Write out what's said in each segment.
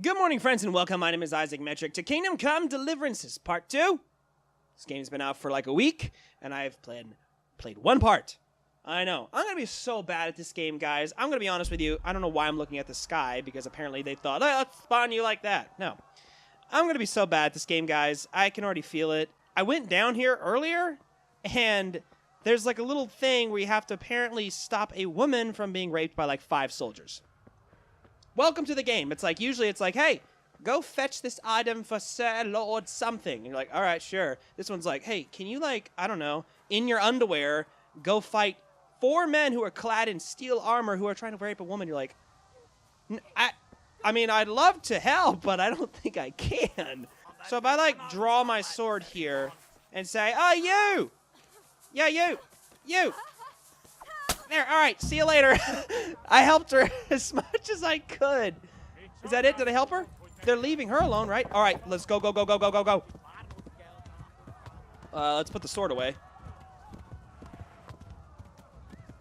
Good morning, friends, and welcome. My name is Isaacmetric to Kingdom Come Deliverance Part 2. This game's been out for like a week, and I've played one part. I know. I'm going to be so bad at this game, guys. I'm going to be honest with you. I don't know why I'm looking at the sky, because apparently they thought, oh, let's spawn you like that. No. I'm going to be so bad at this game, guys. I can already feel it. I went down here earlier, and there's like a little thing where you have to apparently stop a woman from being raped by like 5 soldiers. Welcome to the game. It's like, usually it's like, hey, go fetch this item for Sir Lord something. And you're like, all right, sure. This one's like, hey, can you like, I don't know, in your underwear, go fight 4 men who are clad in steel armor who are trying to rape a woman? You're like, I mean, I'd love to help, but I don't think I can. So if I like draw my sword here and say, oh, you. Yeah, you. There, all right, see you later. I helped her as much as I could. Is that it? Did I help her? They're leaving her alone, right? All right, let's go. Let's put the sword away.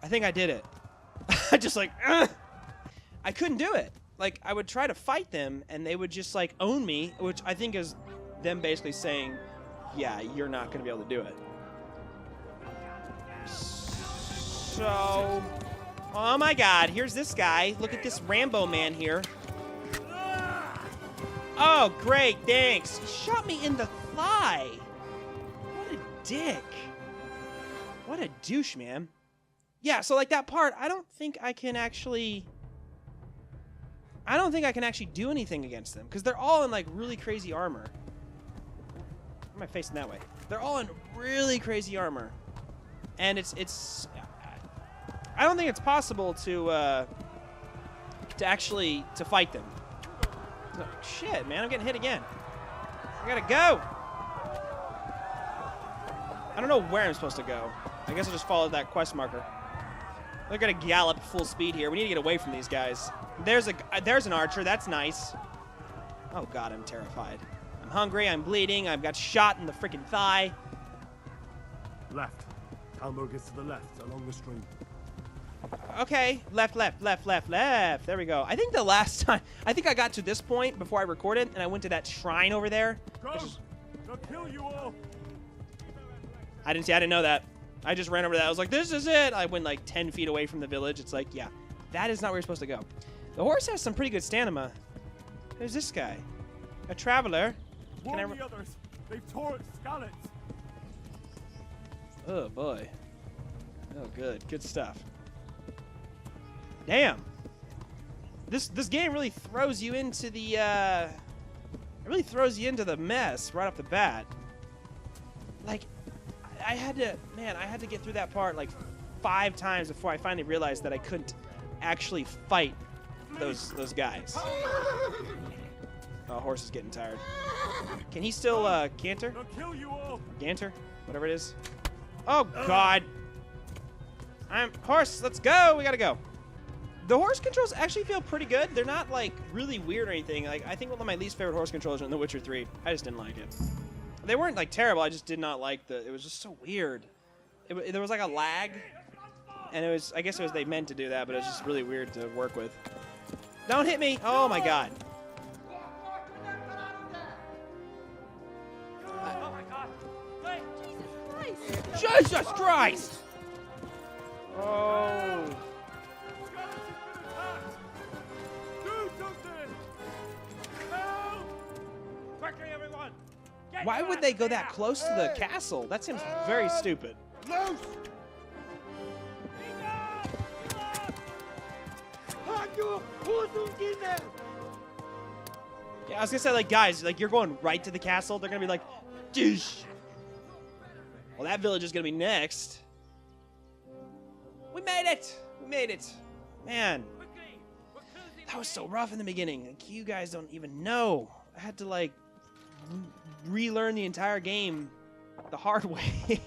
I think I did it. I just like, I couldn't do it. Like, I would try to fight them, and they would just, like, own me, which I think is them basically saying, yeah, you're not going to be able to do it. So, oh my god, here's this guy. Look at this Rambo man here. Oh, great, thanks. He shot me in the thigh. What a dick. What a douche, man. Yeah, so like that part, I don't think I can actually do anything against them, because they're all in like really crazy armor. Why am I facing that way? They're all in really crazy armor. And it's I don't think it's possible to actually fight them. No, shit, man, I'm getting hit again. I gotta go. I don't know where I'm supposed to go. I guess I'll just follow that quest marker. They're gonna gallop full speed here. We need to get away from these guys. There's an archer. That's nice. Oh god, I'm terrified. I'm hungry. I'm bleeding. I've got shot in the freaking thigh. Left. Talmog is to the left, along the stream. Okay, left. There we go. I think the last time, I think I got to this point before I recorded, and I went to that shrine over there. Go! They'll kill you all! I didn't know that. I just ran over that. I was like, this is it. I went like 10 feet away from the village. It's like, yeah, that is not where you're supposed to go. The horse has some pretty good stamina. Who's this guy? A traveler. Warn the others. They've tore its scallops. Oh boy. Oh good. Good stuff. Damn. This game really throws you into the mess right off the bat. Like, I had to get through that part like 5 times before I finally realized that I couldn't actually fight those guys. Oh, horse is getting tired. Can he still canter? They'll kill you all. Ganter? Whatever it is. Oh god. Horse, let's go. We gotta go. The horse controls actually feel pretty good. They're not like really weird or anything. Like, I think one of my least favorite horse controls are in The Witcher 3. I just didn't like it. They weren't like terrible. I just did not like it was just so weird. There was like a lag, and I guess it was they meant to do that, but it was just really weird to work with. Don't hit me! Oh my god. Oh my god! Jesus Christ! Oh. Do something! Help! Quickly, everyone! Why would they go that close to the castle? That seems very stupid. Loose! Yeah, I was gonna say, like, guys, like, you're going right to the castle. They're gonna be like, douche. Well, that village is gonna be next. We made it! We made it. Man. That was so rough in the beginning. Like, you guys don't even know. I had to, like, relearn the entire game the hard way.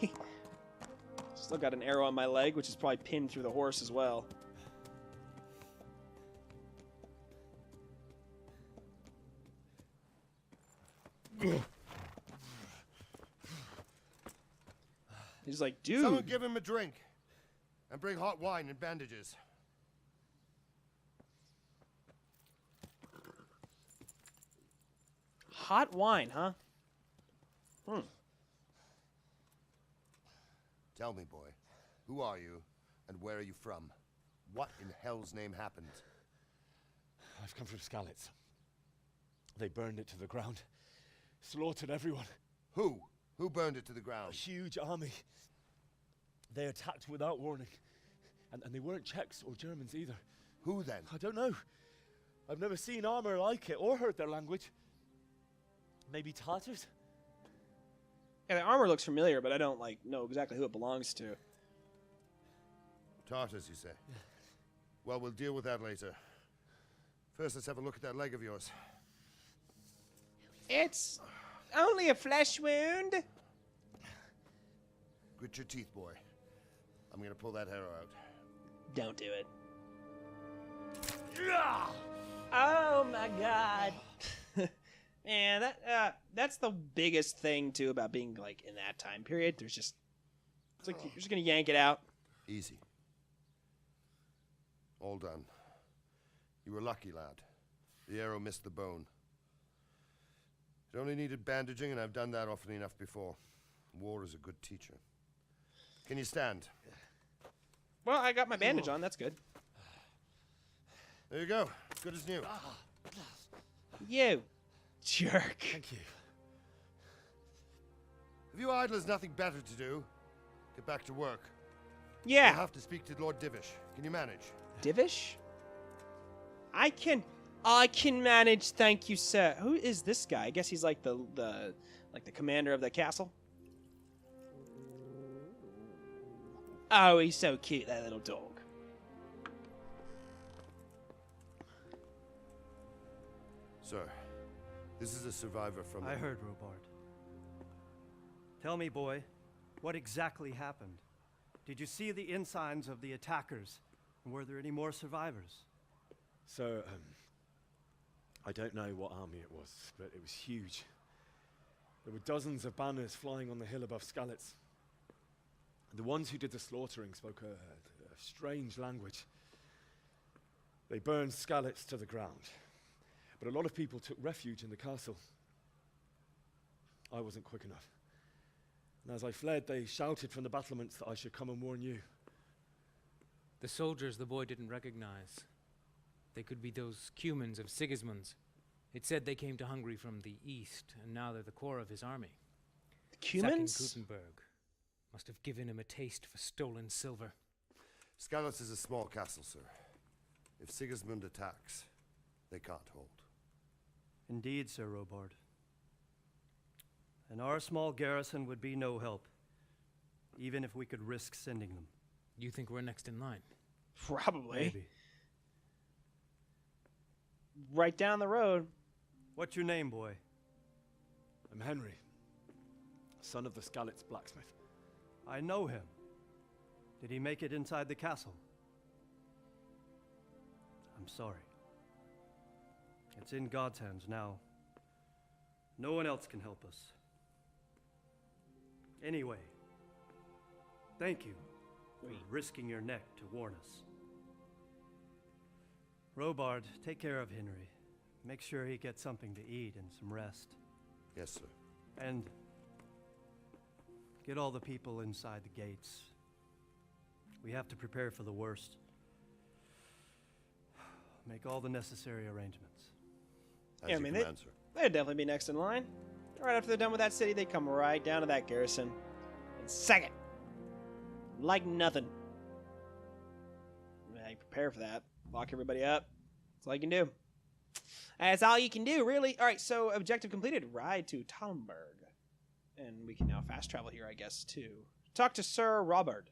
Still got an arrow on my leg, which is probably pinned through the horse as well. He's like, dude. Someone give him a drink. And bring hot wine and bandages. Hot wine, huh? Tell me, boy, who are you, and where are you from? What in hell's name happened? I've come from Skalitz. They burned it to the ground. Slaughtered everyone. Who? Who burned it to the A ground? huge army. They attacked without warning. And they weren't Czechs or Germans either. Who then? I don't know. I've never seen armor like it or heard their language. Maybe Tartars? Yeah, the armor looks familiar, but I don't know exactly who it belongs to. Tartars, you say? Well, we'll deal with that later. First, let's have a look at that leg of yours. It's only a flesh wound. Grit your teeth, boy. I'm gonna pull that arrow out. Don't do it. Oh my god. Man, that's the biggest thing too about being in that time period. It's like you're just gonna yank it out. Easy. All done. You were lucky, lad. The arrow missed the bone. It only needed bandaging, and I've done that often enough before. War is a good teacher. Can you stand? Well, I got my bandage on. That's good. There you go. Good as new. You jerk. Thank you. If you idlers nothing better to do, get back to work. Yeah. You'll have to speak to Lord Divish. Can you manage? Divish? I can manage, thank you, sir. Who is this guy? I guess he's like the commander of the castle. Oh, he's so cute, that little dog. Sir, this is a survivor from... I heard, Robard. Tell me, boy, what exactly happened? Did you see the ensigns of the attackers? And were there any more survivors? So, I don't know what army it was, but it was huge. There were dozens of banners flying on the hill above Skalitz. The ones who did the slaughtering spoke a strange language. They burned Skalitz to the ground, but a lot of people took refuge in the castle. I wasn't quick enough. And as I fled, they shouted from the battlements that I should come and warn you. The soldiers the boy didn't recognize. They could be those Cumans of Sigismund's. It said they came to Hungary from the east, and now they're the core of his army. The Cumans? Sacking Gutenberg must have given him a taste for stolen silver. Skalitz is a small castle, sir. If Sigismund attacks, they can't hold. Indeed, Sir Robard. And our small garrison would be no help, even if we could risk sending them. You think we're next in line? Probably. Maybe. Right down the road. What's your name, boy? I'm Henry, son of the Skalitz blacksmith. I know him. Did he make it inside the castle? I'm sorry. It's in God's hands now. No one else can help us. Anyway, thank you for risking your neck to warn us. Robard, take care of Henry. Make sure he gets something to eat and some rest. Yes, sir. And get all the people inside the gates. We have to prepare for the worst. Make all the necessary arrangements. As Yeah, I you mean, command, sir. they'd definitely be next in line. Right after they're done with that city, they come right down to that garrison and sack it. Like nothing. Yeah, you prepare for that. Lock everybody up. That's all you can do. That's all you can do, really. All right, so objective completed. Ride to Talmberg. And we can now fast travel here, I guess, too. Talk to Sir Robert.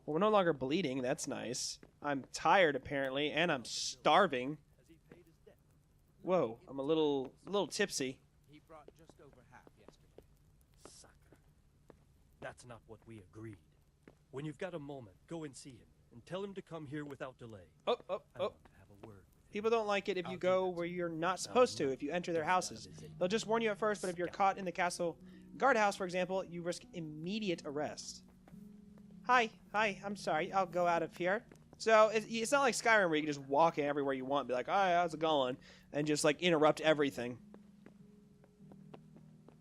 Well, we're no longer bleeding. That's nice. I'm tired, apparently, and I'm starving. Whoa, I'm a little tipsy. He brought just over half yesterday. Sucker. That's not what we agreed. When you've got a moment, go and see him, and tell him to come here without delay. Oh. I want to have a word with him. People don't like it if you go where you're not supposed to, if you enter their houses. They'll just warn you at first, but if you're caught in the castle guardhouse, for example, you risk immediate arrest. Hi, I'm sorry, I'll go out of here. So it's not like Skyrim where you can just walk in everywhere you want and be like, hi, how's it going? And just like interrupt everything.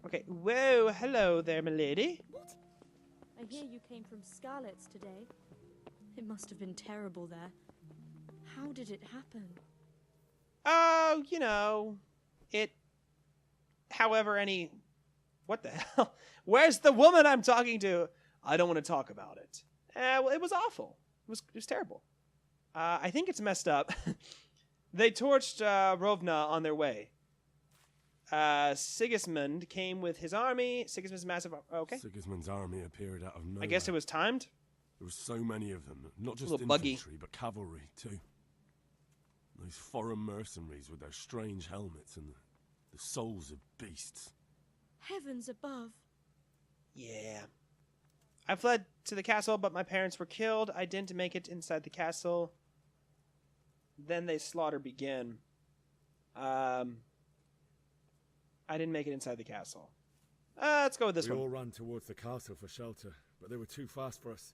Okay. Whoa, hello there, milady. What? I hear you came from Scarlet's today. It must have been terrible there. How did it happen? Oh, you know, it. However, what the hell? Where's the woman I'm talking to? I don't want to talk about it. Well, it was awful. It was terrible. I think it's messed up. They torched Rovna on their way. Sigismund came with his army. Sigismund's massive. Okay. Sigismund's army appeared out of nowhere. I guess it was timed. There were so many of them, not just little infantry, buggy. but cavalry too. Those foreign mercenaries with their strange helmets and the souls of beasts. Heavens above. Yeah. I fled to the castle, but my parents were killed. I didn't make it inside the castle. Then they slaughter began. I didn't make it inside the castle. Let's go with this We one. all ran towards the castle for shelter, but they were too fast for us.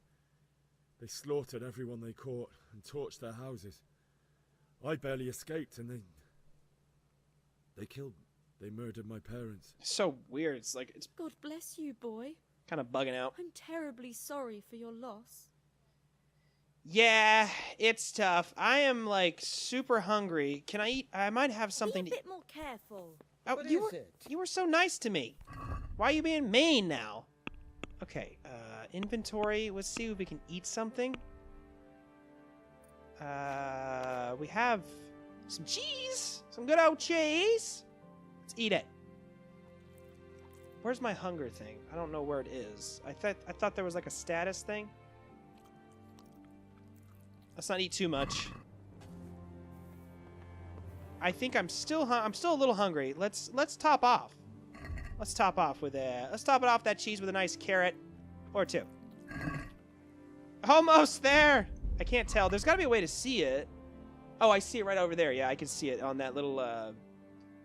They slaughtered everyone they caught and torched their houses. I barely escaped, and they murdered my parents. So weird. It's God bless you, boy. kind of bugging out. I'm terribly sorry for your loss. Yeah, it's tough. I am super hungry. Can I eat? I might have something Be to a bit more careful. Oh, What you is were it? you were so nice to me. Why are you being mean now? Okay, inventory. Let's see if we can eat something. We have some cheese. Some good old cheese. Let's eat it. Where's my hunger thing? I don't know where it is. I thought there was a status thing. Let's not eat too much. I think I'm still a little hungry. Let's top off. Let's top off with let's top it off that cheese with a nice carrot or two. Almost there. I can't tell. There's got to be a way to see it. Oh, I see it right over there. Yeah, I can see it on that little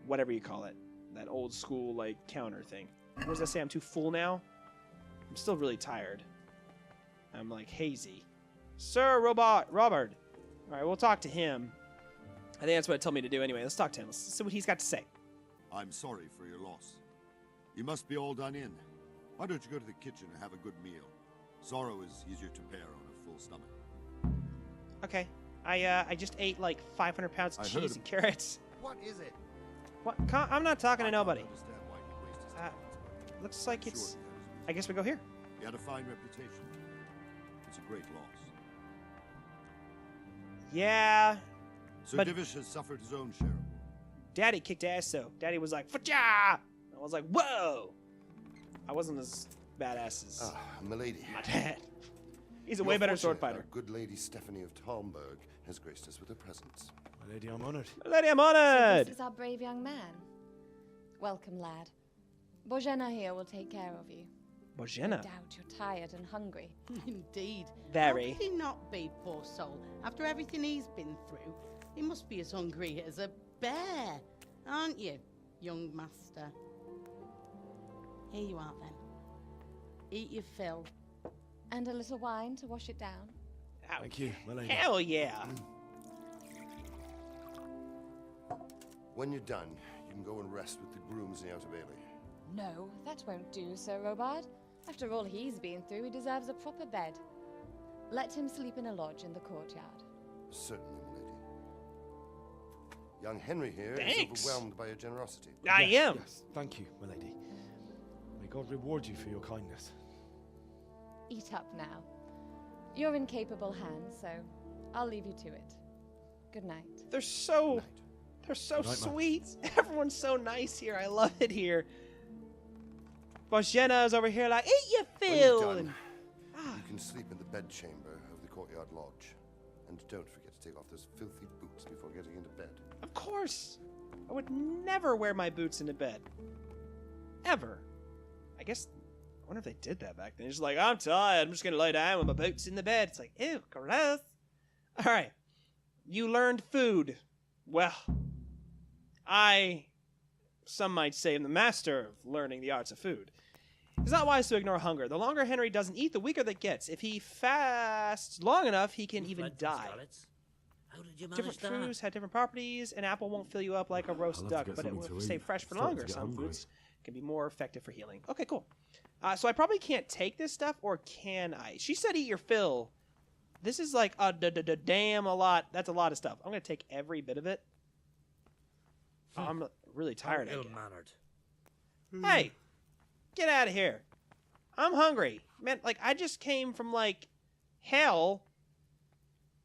whatever you call it. That old school counter thing. What does that say? I'm too full now? I'm still really tired. I'm hazy. Sir Robert. All right, we'll talk to him. I think that's what it told me to do anyway. Let's talk to him. Let's see what he's got to say. I'm sorry for your loss. You must be all done in. Why don't you go to the kitchen and have a good meal? Sorrow is easier to bear on a full stomach. Okay. I just ate 500 pounds of I heard cheese him. and carrots. What is it? What? I'm not talking to I nobody. can't understand why he'd waste his time. Looks like I'm it's... sure he had his I guess we go here. He had a fine reputation. It's a great loss. Yeah. Sir But- Divish has suffered his own share. Daddy kicked ass, though. Daddy was like, "Facha!" I was like, "Whoa!" I wasn't as badass as Ah, milady. my dad. He's a You're way better sword fortunate fighter. our good lady Stephanie of Talmberg has graced us with her presence. My lady, I'm honored. Lady, I'm So honored. this is our brave young man. Welcome, lad. Bojena here will take care of you. No Bojena. doubt you're tired and hungry. Indeed. Very. How could he not be, poor soul? After everything he's been through, he must be as hungry as a bear, aren't you, young master? Here you are, then. Eat your fill. And a little wine to wash it down. Ow, Thank you, my lady. Hell yeah. When you're done, you can go and rest with the grooms in the Outer Bailey. No, that won't do, Sir Robard. After all he's been through, he deserves a proper bed. Let him sleep in a lodge in the courtyard. Certainly, milady. Young Henry here Thanks. is overwhelmed by your generosity. I Yes, am. Yes, thank you, my lady. May God reward you for your kindness. Eat up now. You're in capable hands, so I'll leave you to it. Good night. They're so Night. they're so Good night, man. sweet. Everyone's so nice here. I love it here. Bojena is over here like, eat your When you're fill. done, And- ah, you can sleep in the bedchamber of the courtyard lodge. And don't forget to take off those filthy boots before getting into bed. of course. I would never wear my boots into bed. Ever. I guess, I wonder if they did that back then. It's just like, I'm tired. I'm just going to lie down with my boots in the bed. It's like, ew, gross. All right. You learned food. Well, some might say, am the master of learning the arts of food. It's not wise to ignore hunger. The longer Henry doesn't eat, the weaker that gets. If he fasts long enough, he can even die. How did you manage Different that? fruits have different properties. An apple won't fill you up like a roast I'll have to duck, get but it something will to stay eat. fresh for Starting to longer. get Some hungry. foods Can be more effective for healing. Okay, cool. So I probably can't take this stuff, or can I? She said eat your fill. This is like a damn a lot. That's a lot of stuff. I'm going to take every bit of it. Oh, I'm really tired. Ill-mannered. Hey, get out of here. I'm hungry. Man, like, I just came from, like, hell,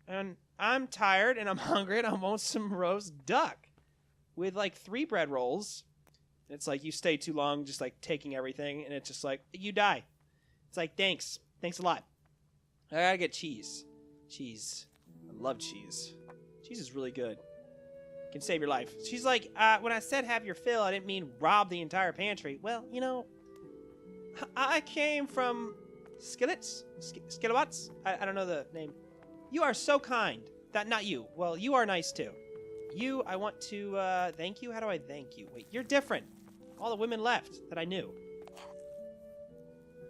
and I'm tired, and I'm hungry, and I want some roast duck with, like, 3 bread rolls. It's like, you stay too long just, like, taking everything, and it's just like, you die. It's like, thanks. Thanks a lot. I gotta get cheese. Cheese. I love cheese. Cheese is really good. Can save your life. She's like, when I said have your fill, I didn't mean rob the entire pantry. Well, you know, I came from Skillowatts? I don't know the name. You are so kind. Not you. Well, you are nice too. You, I want to thank you. How do I thank you? Wait, you're different. All the women left that I knew.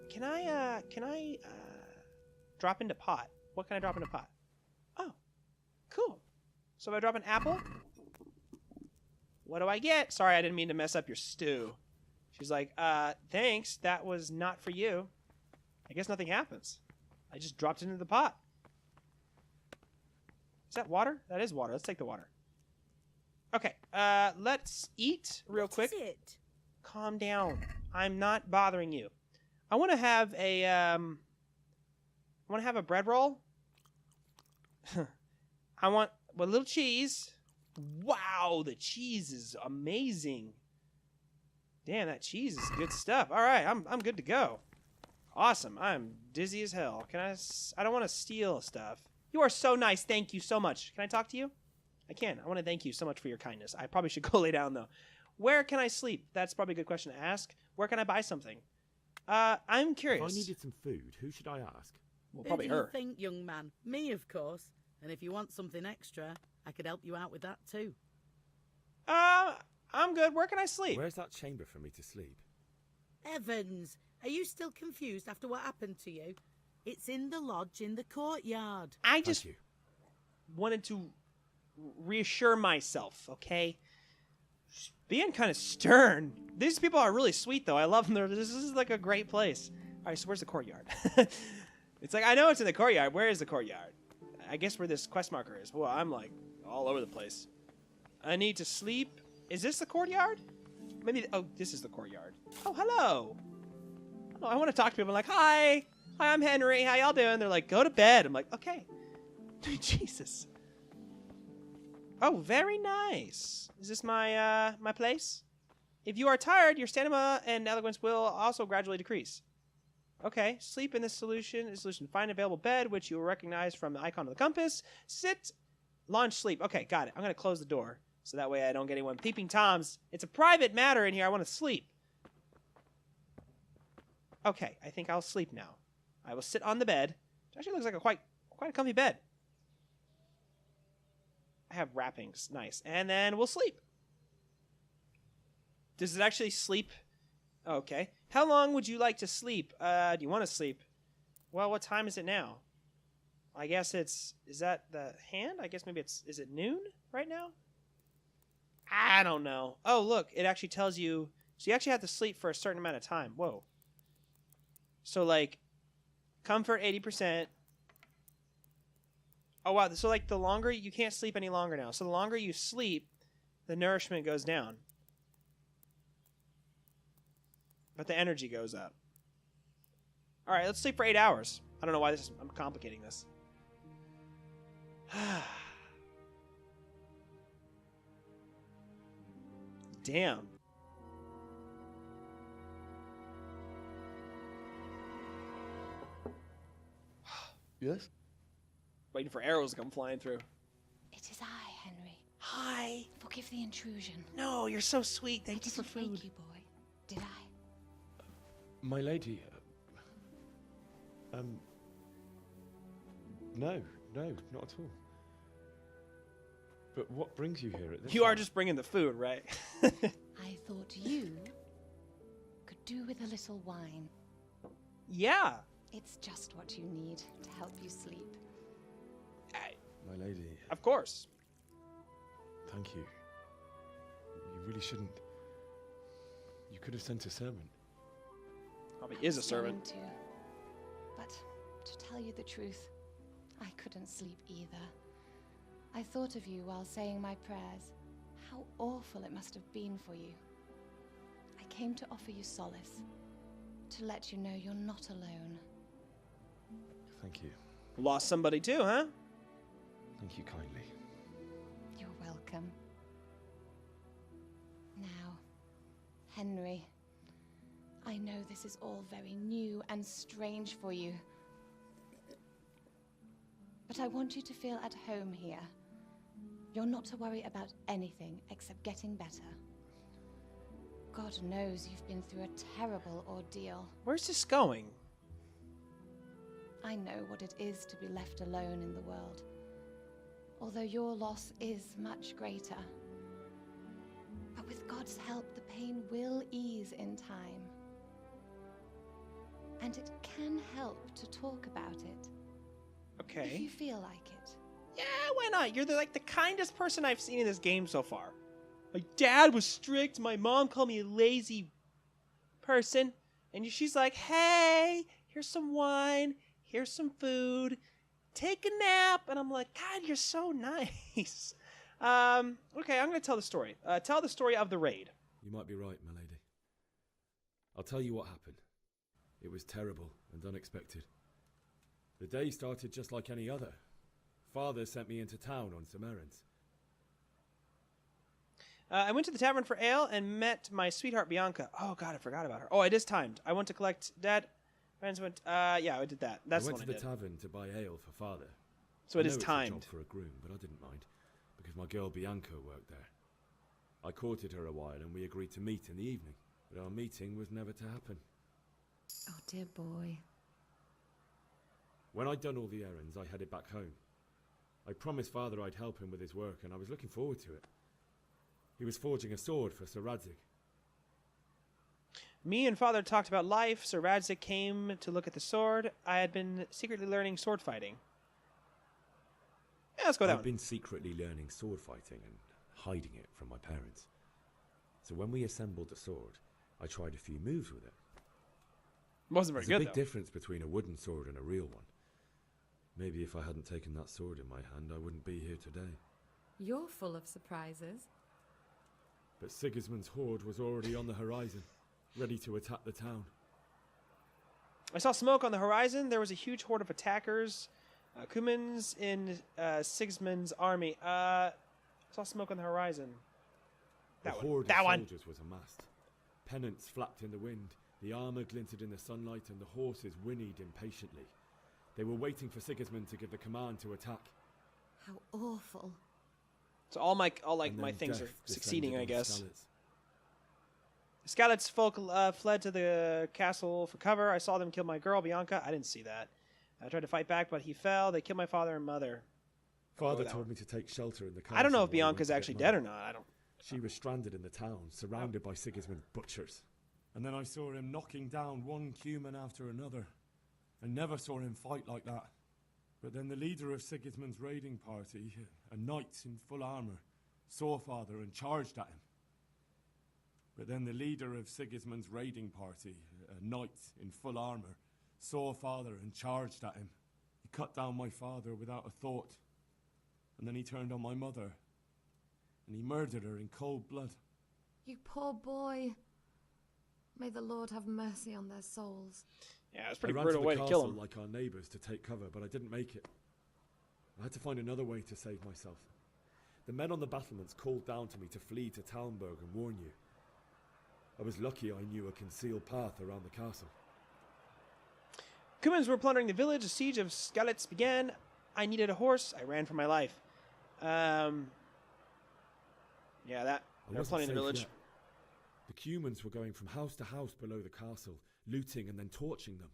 Can I drop into pot? What can I drop into pot? Oh, cool. So if I drop an apple, what do I get? Sorry, I didn't mean to mess up your stew. She's like, thanks. That was not for you. I guess nothing happens. I just dropped it into the pot. Is that water? That is water. Let's take the water. Okay, let's eat real quick. What is it? Calm down. I'm not bothering you. I want to have a bread roll. I want a little cheese. Wow, the cheese is amazing. Damn, that cheese is good stuff. All right, I'm good to go. Awesome. I'm dizzy as hell. I don't want to steal stuff. You are so nice. Thank you so much. Can I talk to you? I can. I want to thank you so much for your kindness. I probably should go lay down though. Where can I sleep? That's probably a good question to ask. Where can I buy something? I'm curious. If I needed some food, who should I ask? Well, Who probably do her. you think, young man? Me, of course. And if you want something extra, I could help you out with that too. I'm good. Where can I sleep? Where's that chamber for me to sleep? Evans, are you still confused after what happened to you? It's in the lodge in the courtyard. I just wanted to reassure myself, okay? Being kind of stern. These people are really sweet, though. I love them. This is like a great place. All right, so where's the courtyard? It's like, I know it's in the courtyard. Where is the courtyard? I guess where this quest marker is. Well, I'm like all over the place. I need to sleep. Is this the courtyard? Maybe. Oh, this is the courtyard. Oh, hello. Oh, I want to talk to people. I'm like, hi. Hi, I'm Henry. How y'all doing? They're like, go to bed. I'm like, okay. Jesus. Oh, very nice. Is this my my place? If you are tired, your stamina and eloquence will also gradually decrease. Okay, sleep in this solution. Find available bed, which you will recognize from the icon of the compass. Sit, launch, sleep. Okay, got it. I'm going to close the door, so that way I don't get anyone peeping Toms. It's a private matter in here. I want to sleep. Okay, I think I'll sleep now. I will sit on the bed. It actually looks like a quite a comfy bed. I have wrappings. Nice. And then we'll sleep. Does it actually sleep? Okay. How long would you like to sleep? Do you want to sleep? Well, what time is it now? I guess is that the hand? I guess maybe is it noon right now? I don't know. Oh, look, it actually tells you, so you actually have to sleep for a certain amount of time. Whoa. So, like, comfort 80%. Oh, wow. So, like, the longer, you can't sleep any longer now. So, the longer you sleep, the nourishment goes down. But the energy goes up. All right, let's sleep for 8 hours. I don't know why I'm complicating this. Damn. Yes? Waiting for arrows to come flying through. It is I, Henry. Hi. Forgive the intrusion. No, you're so sweet. Thank you for food. Thank you, boy. Did I? My lady. No, not at all. But what brings you here at this You are hour? just bringing the food, right? I thought you could do with a little wine. Yeah. It's just what you need to help you sleep. My lady. Of course. Thank you. You really shouldn't. You could have sent a servant. Probably is a servant. To. But to tell you the truth, I couldn't sleep either. I thought of you while saying my prayers. How awful it must have been for you. I came to offer you solace, to let you know you're not alone. Thank you. Lost somebody too, huh? Thank you kindly. You're welcome. Now, Henry, I know this is all very new and strange for you. But I want you to feel at home here. You're not to worry about anything except getting better. God knows you've been through a terrible ordeal. Where's this going? I know what it is to be left alone in the world, although your loss is much greater. But with God's help, the pain will ease in time. And it can help to talk about it. Okay. If you feel like it. Yeah, why not? You're the kindest person I've seen in this game so far. My dad was strict. My mom called me a lazy person. And she's like, hey, here's some wine. Here's some food. Take a nap. And I'm like, God, you're so nice. Okay, I'm going to tell the story. Tell the story of the raid. You might be right, my lady. I'll tell you what happened. It was terrible and unexpected. The day started just like any other. Father sent me into town on some errands. I went to the tavern for ale and met my sweetheart Bianca. Oh, God, I forgot about her. Oh, it is timed. I went to collect Dad. Friends went. Yeah, I did that. That's I the went one to I the did. tavern to buy ale for Father. So it I is know it's a timed. job for a groom, but I didn't mind because my girl Bianca worked there. I courted her a while and we agreed to meet in the evening, but our meeting was never to happen. Oh, dear boy. When I'd done all the errands, I headed back home. I promised Father I'd help him with his work, and I was looking forward to it. He was forging a sword for Sir Radzig. Me and Father talked about life. Sir Radzig came to look at the sword. I had been secretly learning sword fighting. Yeah, let's go with that I'd one. been secretly learning sword fighting and hiding it from my parents. So when we assembled the sword, I tried a few moves with it. Wasn't very There's good, a big though. difference between a wooden sword and a real one. Maybe if I hadn't taken that sword in my hand, I wouldn't be here today. You're full of surprises. But Sigismund's horde was already on the horizon, ready to attack the town. I saw smoke on the horizon. There was a huge horde of attackers. Cumans in Sigismund's army. I saw smoke on the horizon. The That one. horde That of one. soldiers was amassed. Pennants flapped in the wind, the armour glinted in the sunlight, and the horses whinnied impatiently. They were waiting for Sigismund to give the command to attack. How awful. So all my And my then things death are succeeding, descended I on guess. Skalitz. Skalitz folk fled to the castle for cover. I saw them kill my girl, Bianca. I didn't see that. I tried to fight back, but he fell. They killed my father and mother. Father that told one. me to take shelter in the castle. I don't know if while I went Bianca's to get actually Mother. dead or not. I don't. She was stranded in the town, surrounded by Sigismund's butchers. And then I saw him knocking down one Cuman after another. I never saw him fight like that. But then the leader of Sigismund's raiding party, a knight in full armour, saw Father and charged at him. But then the leader of Sigismund's raiding party, a knight in full armour, saw Father and charged at him. He cut down my father without a thought. And then he turned on my mother. And he murdered her in cold blood. You poor boy. May the Lord have mercy on their souls. Yeah, it's I pretty ran brutal to way the to kill castle him. like our neighbours to take cover, but I didn't make it. I had to find another way to save myself. The men on the battlements called down to me to flee to Talmberg and warn you. I was lucky I knew a concealed path around the castle. Cumans were plundering the village. The siege of Skalitz began. I needed a horse. I ran for my life. Yeah, that. I They were wasn't plundering the safe village. yet. The Cumans were going from house to house below the castle, looting and then torching them.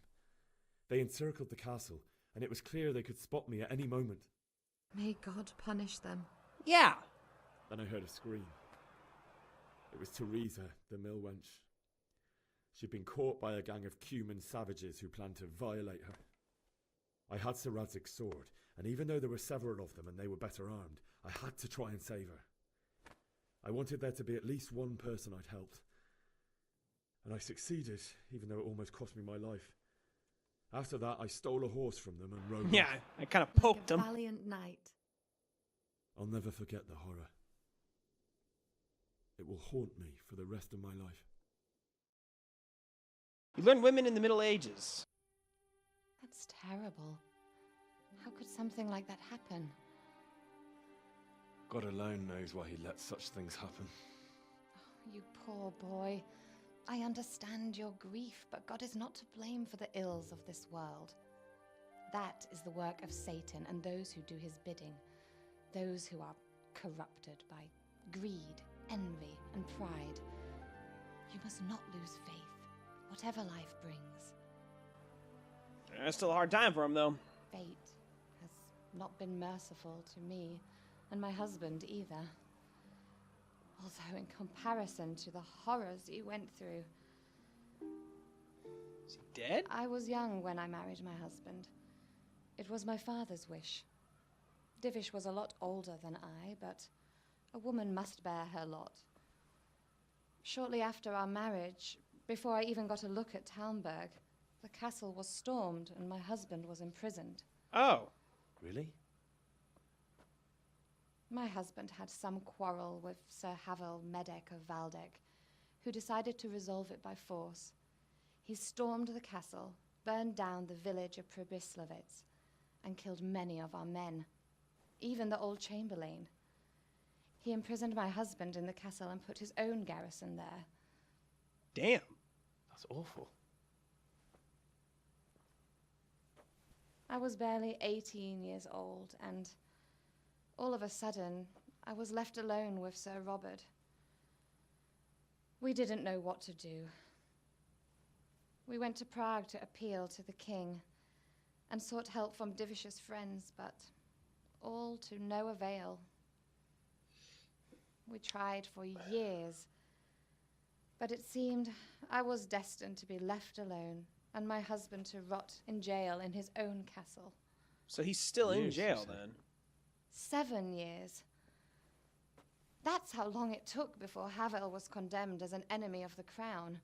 They encircled the castle, and it was clear they could spot me at any moment. May God punish them. Yeah. Then I heard a scream. It was Teresa, the mill wench. She'd been caught by a gang of Cuman savages who planned to violate her. I had Sir Radzig's sword, and even though there were several of them and they were better armed, I had to try and save her. I wanted there to be at least one person I'd helped. And I succeeded, even though it almost cost me my life. After that, I stole a horse from them and rode Yeah, off. I kind of poked like him. a valiant knight. I'll never forget the horror. It will haunt me for the rest of my life. You learn women in the Middle Ages. That's terrible. How could something like that happen? God alone knows why he lets such things happen. Oh, you poor boy. I understand your grief, but God is not to blame for the ills of this world. That is the work of Satan and those who do his bidding. Those who are corrupted by greed, envy, and pride. You must not lose faith, whatever life brings. It's still a hard time for him, though. Fate has not been merciful to me, and my husband either. Although in comparison to the horrors you went through. Is he dead? I was young when I married my husband. It was my father's wish. Divish was a lot older than I, but a woman must bear her lot. Shortly after our marriage, before I even got a look at Talmberg, the castle was stormed and my husband was imprisoned. Oh. Really? My husband had some quarrel with Sir Havel Medek of Valdek, who decided to resolve it by force. He stormed the castle, burned down the village of Pribyslavitz, and killed many of our men, even the old chamberlain. He imprisoned my husband in the castle and put his own garrison there. Damn. That's awful. I was barely 18 years old, and all of a sudden, I was left alone with Sir Robert. We didn't know what to do. We went to Prague to appeal to the king and sought help from Divish's friends, but all to no avail. We tried for years, but it seemed I was destined to be left alone and my husband to rot in jail in his own castle. So he's still in Years, jail you said. then. 7 years. That's how long it took before Havel was condemned as an enemy of the crown.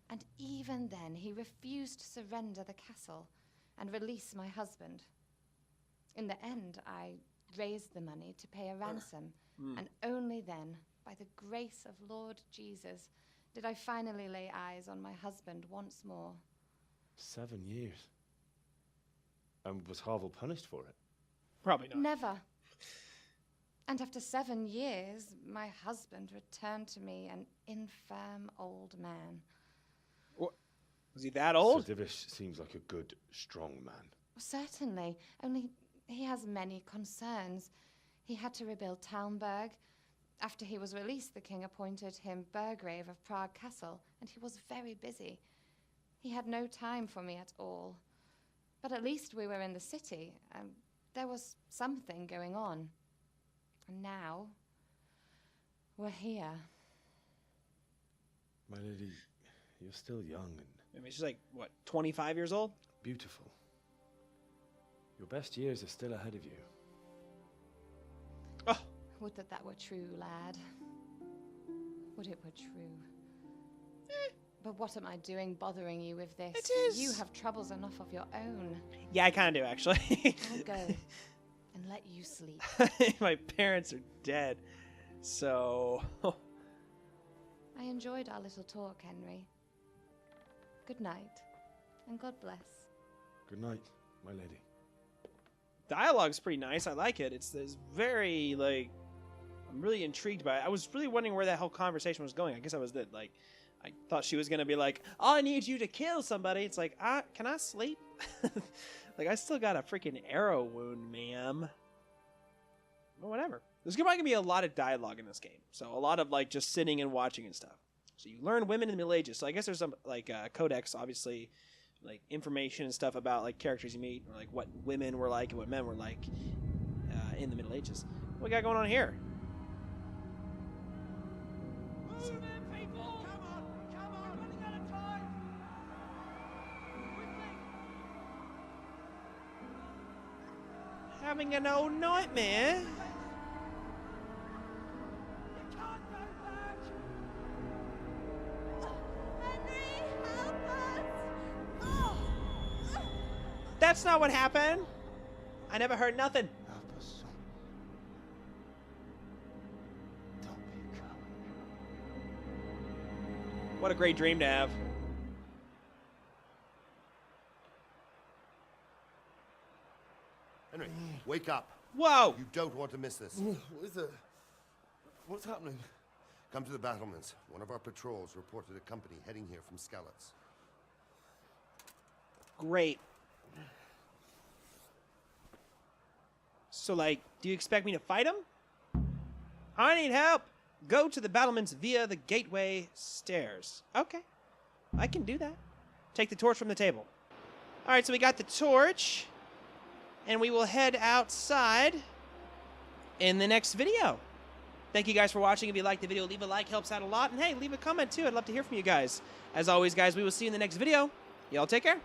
And even then, he refused to surrender the castle and release my husband. In the end, I raised the money to pay a ransom, and only then, by the grace of Lord Jesus, did I finally lay eyes on my husband once more. 7 years. And was Havel punished for it? Probably not. Never. And after 7 years, my husband returned to me an infirm old man. Was he that old? Sir Divish seems like a good, strong man. Certainly, only he has many concerns. He had to rebuild Talmberg. After he was released, the king appointed him Burgrave of Prague Castle, and he was very busy. He had no time for me at all. But at least we were in the city, and there was something going on. And now, we're here. My lady, you're still young and I mean, she's like, what, 25 years old? beautiful. Your best years are still ahead of you. Oh. Would that were true, lad. Would it were true. But what am I doing bothering you with this? It is. You have troubles enough of your own. Yeah, I kind of do, actually. I'll go and let you sleep. My parents are dead. So... I enjoyed our little talk, Henry. Good night, and God bless. Good night, my lady. Dialogue's pretty nice. I like it. It's very, like... I'm really intrigued by it. I was really wondering where that whole conversation was going. I guess I was that, like... I thought she was going to be like, oh, I need you to kill somebody. It's like, can I sleep? Like, I still got a freaking arrow wound, ma'am. Well, whatever. There's probably going to be a lot of dialogue in this game. So a lot of, like, just sitting and watching and stuff. So you learn women in the Middle Ages. So I guess there's some, like, codex, obviously, like, information and stuff about, like, characters you meet, or, like, what women were like and what men were like in the Middle Ages. What we got going on here? Move in, people! Come on, running out of time! Quickly! Having an old nightmare. You can't go back! Henry! That's not what happened. I never heard nothing. Help us, son. Don't be a coward. What a great dream to have. Henry, wake up. Whoa! You don't want to miss this. What is it? What's happening? Come to the battlements. One of our patrols reported a company heading here from Skalitz. Great. So, like, do you expect me to fight him? I need help. Go to the battlements via the gateway stairs. Okay. I can do that. Take the torch from the table. All right, so we got the torch. And we will head outside in the next video. Thank you guys for watching. If you liked the video, leave a like. Helps out a lot. And hey, leave a comment too. I'd love to hear from you guys. As always, guys, we will see you in the next video. Y'all take care.